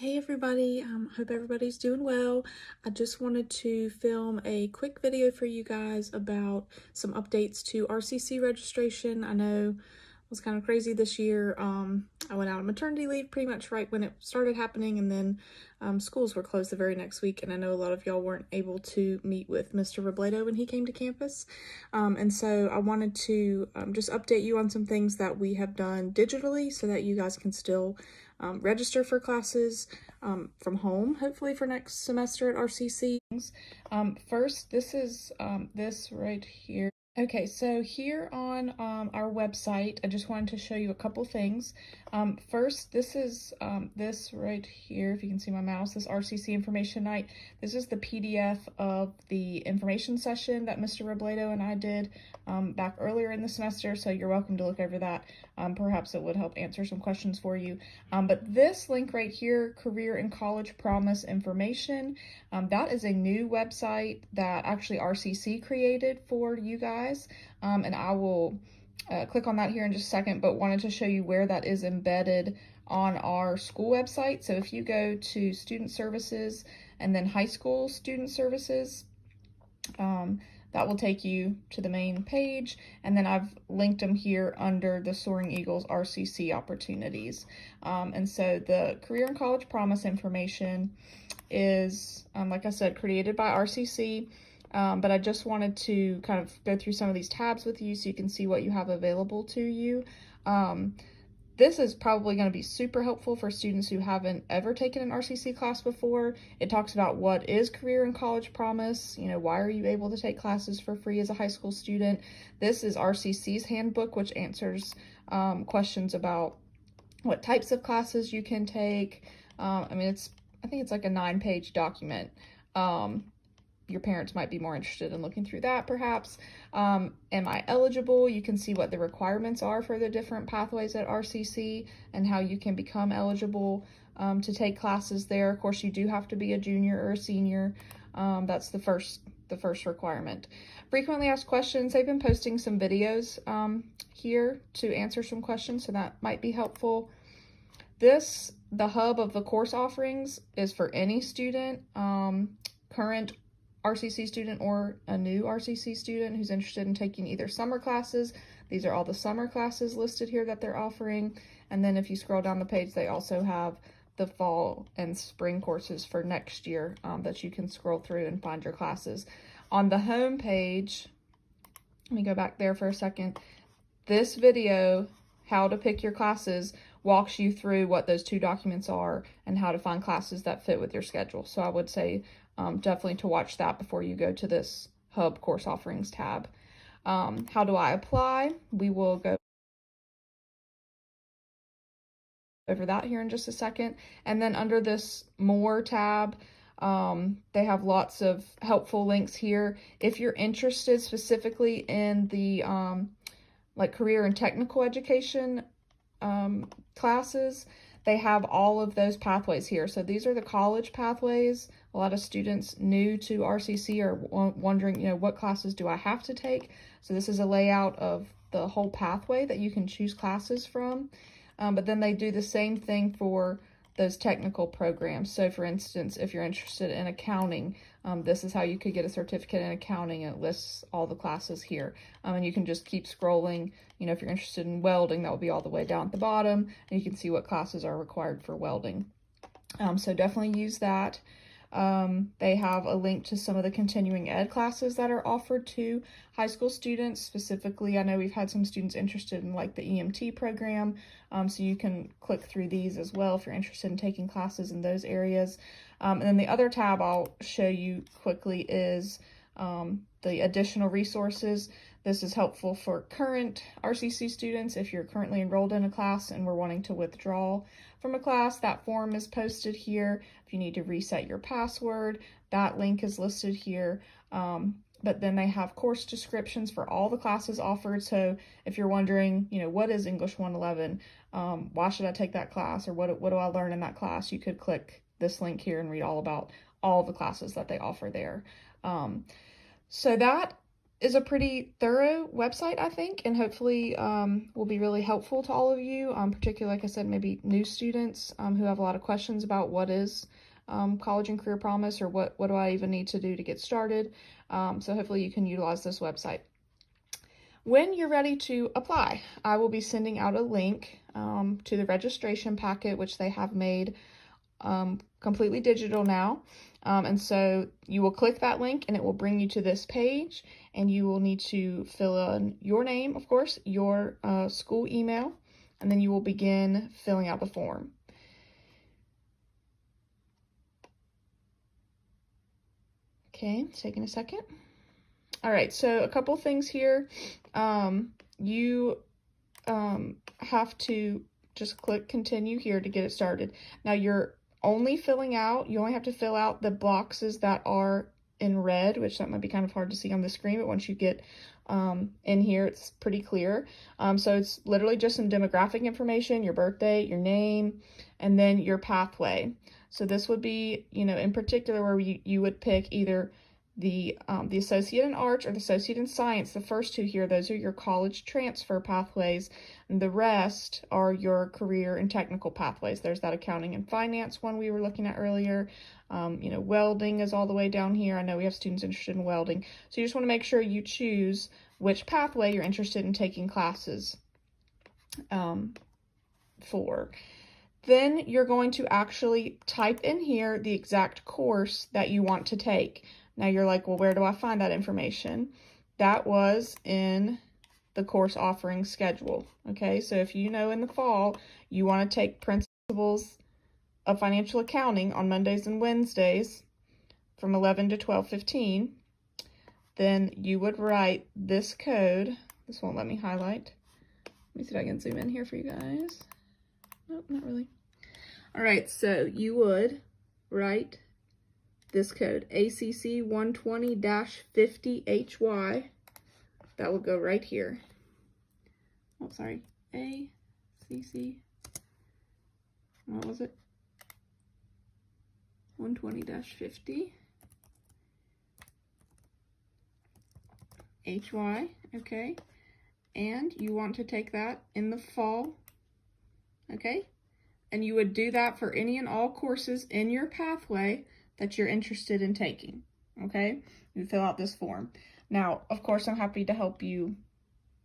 Hey everybody, hope everybody's doing well. I just wanted to film a quick video for you guys about some updates to RCC registration. I know it was kind of crazy this year. I went out on maternity leave pretty much right when it started happening, and then schools were closed the very next week, and I know a lot of y'all weren't able to meet with Mr. Robledo when he came to campus. And so I wanted to just update you on some things that we have done digitally so that you guys can still register for classes from home, hopefully for next semester at RCC. First, this is this right here. Okay, so here on our website, I just wanted to show you a couple things. First, this is this right here, if you can see my mouse, this RCC Information Night. This is the PDF of the information session that Mr. Robledo and I did back earlier in the semester, so you're welcome to look over that. Perhaps it would help answer some questions for you. But this link right here, Career and College Promise Information, that is a new website that actually RCC created for you guys, and I will click on that here in just a second, but wanted to show you where that is embedded on our school website. So if you go to Student Services and then High School Student Services, that will take you to the main page, and then I've linked them here under the Soaring Eagles RCC opportunities. And so the Career and College Promise Information is, like I said, created by RCC, but I just wanted to kind of go through some of these tabs with you so you can see what you have available to you. This is probably going to be super helpful for students who haven't ever taken an RCC class before. It talks about what is Career and College Promise, why are you able to take classes for free as a high school student. This is RCC's handbook, which answers questions about what types of classes you can take. I think it's like a 9-page document. Your parents might be more interested in looking through that, perhaps. Am I eligible? You can see what the requirements are for the different pathways at RCC and how you can become eligible to take classes there. Of course, you do have to be a junior or a senior. That's the first requirement. Frequently asked questions. They've been posting some videos here to answer some questions, so that might be helpful. The hub of the course offerings is for any student, current RCC student or a new RCC student who's interested in taking either summer classes. These are all the summer classes listed here that they're offering. And then if you scroll down the page, they also have the fall and spring courses for next year that you can scroll through and find your classes. On the home page, let me go back there for a second. This video, how to pick your classes, walks you through what those two documents are and how to find classes that fit with your schedule. So I would say definitely to watch that before you go to this Hub Course Offerings tab. How do I apply? We will go over that here in just a second. And then under this More tab, they have lots of helpful links here. If you're interested specifically in the like career and technical education classes, they have all of those pathways here. So these are the college pathways. A lot of students new to RCC are wondering, what classes do I have to take? So this is a layout of the whole pathway that you can choose classes from. But then they do the same thing for those technical programs. So for instance, if you're interested in accounting, this is how you could get a certificate in accounting, and it lists all the classes here. And you can just keep scrolling. If you're interested in welding, that will be all the way down at the bottom, and you can see what classes are required for welding. So definitely use that. They have a link to some of the continuing ed classes that are offered to high school students. Specifically, I know we've had some students interested in like the EMT program, so you can click through these as well if you're interested in taking classes in those areas. And then the other tab I'll show you quickly is the additional resources. This is helpful for current RCC students. If you're currently enrolled in a class and we're wanting to withdraw from a class, that form is posted here. If you need to reset your password, that link is listed here. But then they have course descriptions for all the classes offered. So if you're wondering, what is English 111? Why should I take that class? Or what do I learn in that class? You could click this link here and read all about all the classes that they offer there. So that is a pretty thorough website, I think, and hopefully will be really helpful to all of you, particularly, like I said, maybe new students who have a lot of questions about what is College and Career Promise, or what do I even need to do to get started. So hopefully you can utilize this website. When you're ready to apply, I will be sending out a link to the registration packet, which they have made completely digital now. And so you will click that link and it will bring you to this page, and you will need to fill in your name, of course, your school email, and then you will begin filling out the form. Okay, it's taking a second. All right, so a couple things here. You have to just click continue here to get it started. Now you only have to fill out the boxes that are in red, which that might be kind of hard to see on the screen, but once you get in here, it's pretty clear. So it's literally just some demographic information, your birthday, your name, and then your pathway. So this would be, in particular, where you would pick either the Associate in Arts or the Associate in Science. The first two here, those are your college transfer pathways, and the rest are your career and technical pathways. There's that accounting and finance one we were looking at earlier. Welding is all the way down here. I know we have students interested in welding. So you just want to make sure you choose which pathway you're interested in taking classes for. Then you're going to actually type in here the exact course that you want to take. Now you're like, well, where do I find that information? That was in the course offering schedule. Okay, so if you know in the fall you want to take Principles of Financial Accounting on Mondays and Wednesdays from 11 to 12:15, then you would write this code. This won't let me highlight. Let me see if I can zoom in here for you guys. Nope, not really. All right, so you would write this code, ACC 120-50HY. That will go right here. Oh, sorry, ACC, what was it? 120-50 HY, okay? And you want to take that in the fall, okay? And you would do that for any and all courses in your pathway that you're interested in taking, okay? You fill out this form. Now, of course, I'm happy to help you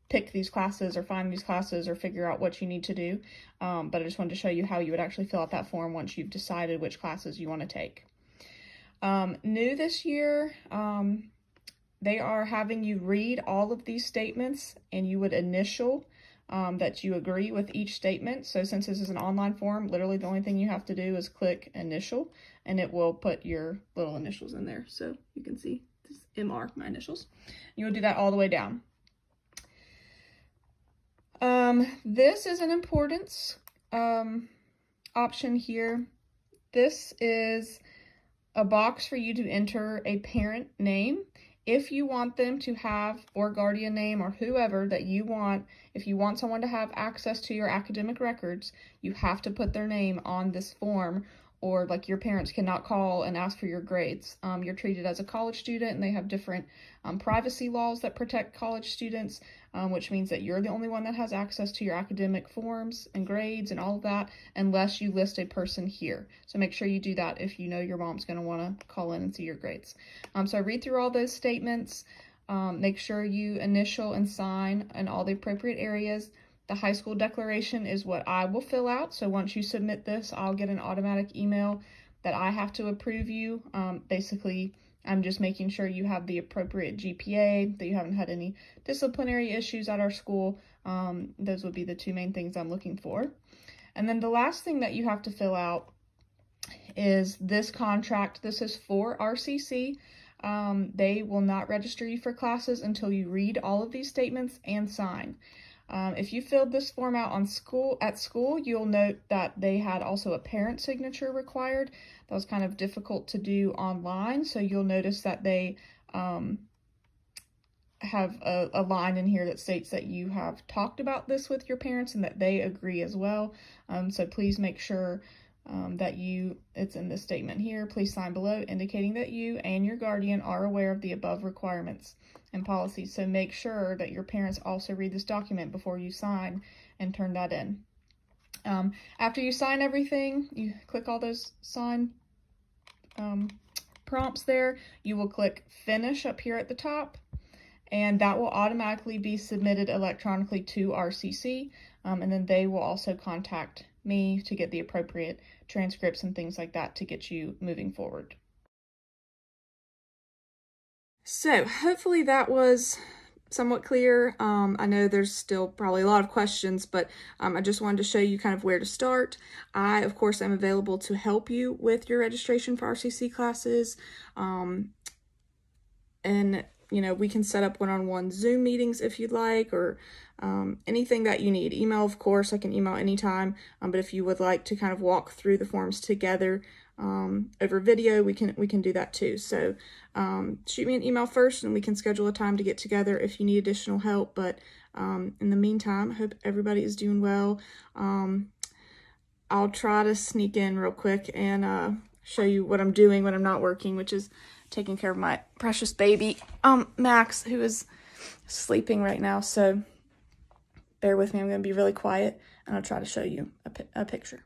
pick these classes or find these classes or figure out what you need to do, but I just wanted to show you how you would actually fill out that form once you've decided which classes you want to take. New this year, they are having you read all of these statements, and you would initial that you agree with each statement. So since this is an online form, literally the only thing you have to do is click initial, and it will put your little initials in there. So you can see this is MR, my initials. You will do that all the way down. This is an importance option here. This is a box for you to enter a parent name. If you want them to have, or guardian name, or whoever that you want, if you want someone to have access to your academic records, you have to put their name on this form, or like your parents cannot call and ask for your grades. You're treated as a college student, and they have different privacy laws that protect college students, which means that you're the only one that has access to your academic forms and grades and all of that, unless you list a person here. So make sure you do that if you know your mom's going to want to call in and see your grades. So read through all those statements. Make sure you initial and sign in all the appropriate areas. The high school declaration is what I will fill out. So once you submit this, I'll get an automatic email that I have to approve you. Basically, I'm just making sure you have the appropriate GPA, that you haven't had any disciplinary issues at our school. Those would be the two main things I'm looking for. And then the last thing that you have to fill out is this contract. This is for RCC. They will not register you for classes until you read all of these statements and sign. If you filled this form out at school, you'll note that they had also a parent signature required. That was kind of difficult to do online, so you'll notice that they have a line in here that states that you have talked about this with your parents and that they agree as well. So please make sure that it's in this statement here. Please sign below indicating that you and your guardian are aware of the above requirements and policies. So make sure that your parents also read this document before you sign and turn that in. After you sign everything, you click all those sign prompts there. You will click Finish up here at the top, and that will automatically be submitted electronically to RCC, and then they will also contact me to get the appropriate transcripts and things like that to get you moving forward. So hopefully that was somewhat clear. I know there's still probably a lot of questions, but I just wanted to show you kind of where to start. I, of course, am available to help you with your registration for RCC classes. And, you know, we can set up one-on-one Zoom meetings if you'd like, or anything that you need. Email, of course, I can email anytime, but if you would like to kind of walk through the forms together over video, we can do that too. So shoot me an email first and we can schedule a time to get together if you need additional help. But in the meantime, I hope everybody is doing well. I'll try to sneak in real quick and show you what I'm doing when I'm not working, which is taking care of my precious baby, Max, who is sleeping right now. So bear with me, I'm going to be really quiet and I'll try to show you a picture.